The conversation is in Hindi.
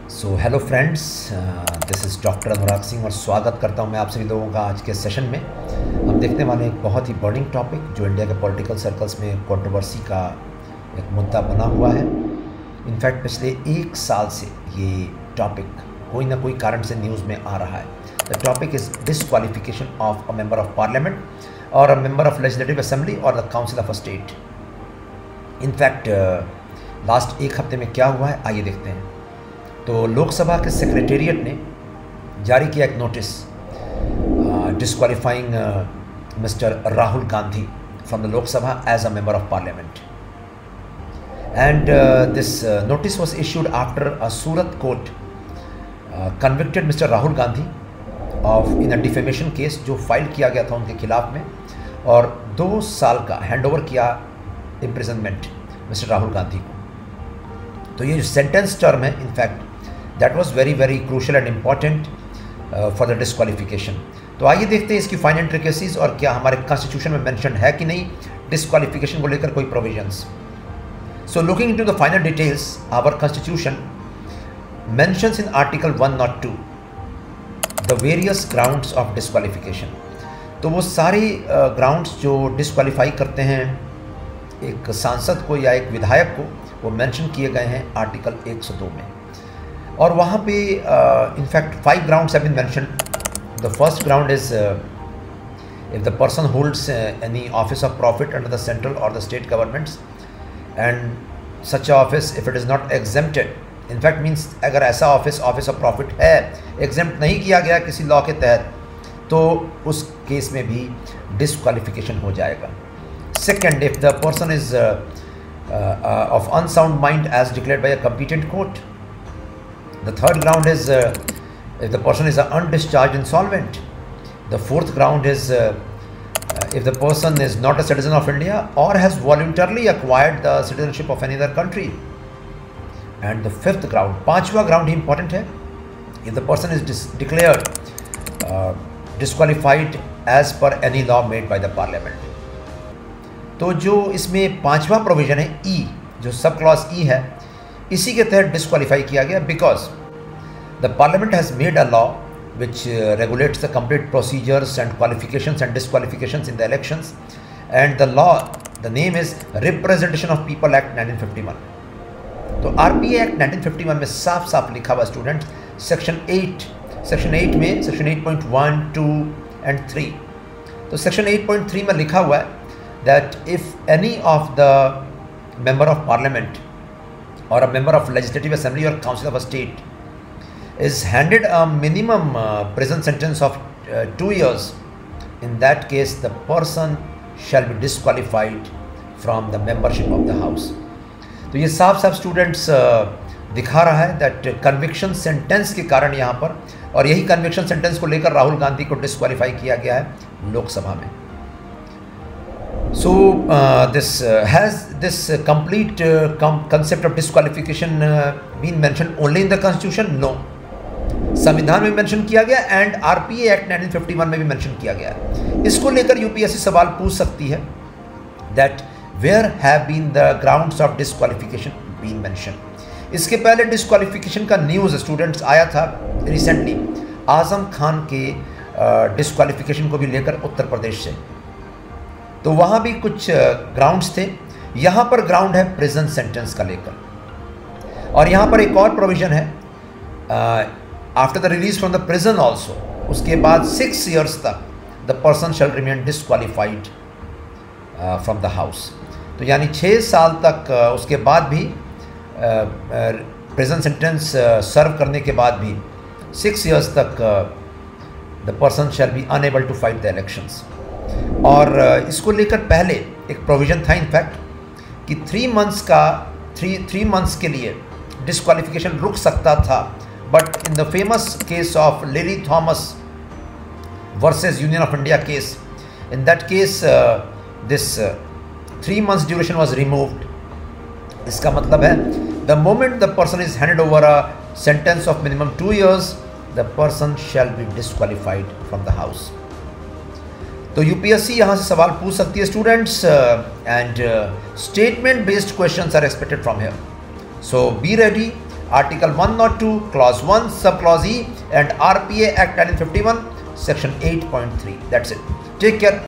So hello friends, this is doctor Anurag Singh और स्वागत करता हूं मैं आप सभी लोगों का आज के सेशन में। हम देखने वाले हैं एक बहुत ही बर्निंग टॉपिक जो इंडिया के पॉलिटिकल सर्कल्स में कंट्रोवर्सी का एक मुद्दा बना हुआ है। इनफैक्ट पिछले एक साल से ये टॉपिक कोई ना कोई कारण से न्यूज़ में आ रहा है। The topic is disqualification of a member of parliament और a member of legislative assembly और the council of a state. In fact last एक हफ्ते में क्या हुआ है आइए देखते हैं। तो लोकसभा के सेक्रेटेरिएट ने जारी किया एक notice disqualifying mister Rahul Gandhi from the Lok Sabha as a member of parliament and this notice was issued after a Surat court convicted mister Rahul Gandhi of in a defamation case जो फाइल किया गया था उनके खिलाफ में, और 2 साल का हैंडओवर किया इम्प्रिजनमेंट मिस्टर राहुल गांधी को। तो ये जो सेंटेंस टर्म है in fact that was very very crucial and important for the disqualification. तो आइए देखते हैं इसकी फाइन इंट्रिकेसीज और क्या हमारे कॉन्स्टिट्यूशन में मेंशन है कि नहीं डिस्क्वालिफिकेशन को लेकर कोई provisions. So looking into the final details, our constitution mentions in article 102 the various grounds of disqualification. तो वो सारे ग्राउंड्स जो डिस्क्वालीफाई करते हैं एक सांसद को या एक विधायक को, वो मेंशन किए गए हैं आर्टिकल 102 में। और वहाँ पे in fact 5 grounds have been mentioned. The first ground is if the person holds any office of profit under the central और the state governments and such office if it is not exempted, in fact means अगर ऐसा ऑफिस ऑफ प्रॉफिट है एग्जेम्प्ट नहीं किया गया किसी लॉ के तहत, तो उस केस में भी डिस्क्वालिफिकेशन हो जाएगा। Second, if the person is of unsound mind as declared by a competent court. The third ground is if the person is an undischarged insolvent. The fourth ground is if the person is not a citizen of India or has voluntarily acquired the citizenship of any other country. And the fifth ground, पांचवा ground ही important है, if the person is declared disqualified as per any law made by the parliament. तो जो इसमें पांचवा प्रोविजन है ई, जो सब क्लॉज ई है, इसी के तहत डिस्क्वालीफाई किया गया because the parliament has made a law which regulates the complete procedures and qualifications and disqualifications in the elections and the law the name is representation of people act 1951। तो आरपीए एक्ट 1951 में साफ साफ लिखा हुआ स्टूडेंट्स सेक्शन 8 में सेक्शन 8.1, 2 and 3। तो सेक्शन 8.3 में लिखा हुआ है that if any of the member of parliament or a member of legislative assembly or council of a state is handed a minimum prison sentence of 2 years, in that case the person shall be disqualified from the membership of the house। तो ये साफ साफ स्टूडेंट्स दिखा रहा है दैट कन्विक्शन सेंटेंस के कारण यहाँ पर, और यही कन्विक्शन सेंटेंस को लेकर राहुल गांधी को डिस्क्वालीफाई किया गया है लोकसभा में। So has this complete concept of disqualification been mentioned only in the constitution? No, संविधान में मेंशन किया गया एंड आरपीए एक्ट 1951 में भी मेंशन किया गया है। इसको लेकर यूपीएससी सवाल पूछ सकती है that where have been the grounds of disqualification been mentioned। इसके पहले डिस्क्वालिफिकेशन का न्यूज़ स्टूडेंट्स आया था रिसेंटली आजम खान के डिस्क्वालिफिकेशन को भी लेकर उत्तर प्रदेश से, तो वहाँ भी कुछ ग्राउंड्स थे। यहाँ पर ग्राउंड है प्रिजन सेंटेंस का लेकर, और यहाँ पर एक और प्रोविज़न है after the release from the prison also, उसके बाद 6 years तक the person shell remain disqualified from the house. तो यानी 6 साल तक उसके बाद भी प्रिजन सेंटेंस सर्व करने के बाद भी 6 years तक the person shall be unable to fight the elections. और इसको लेकर पहले एक प्रोविज़न था इनफैक्ट कि 3 months के लिए डिस्क्वालिफिकेशन रुक सकता था, but in the famous case of Lily Thomas versus union of India case, in that case this 3 months duration was removed. इसका मतलब है the moment the person is handed over a sentence of minimum 2 years the person shall be disqualified from the house. तो यूपीएससी यहाँ से सवाल पूछ सकती है students and statement based questions are expected from here. So be ready Article 102, Clause 1, Subclause E, and RPA Act 1951, Section 8.3. That's it. Take care.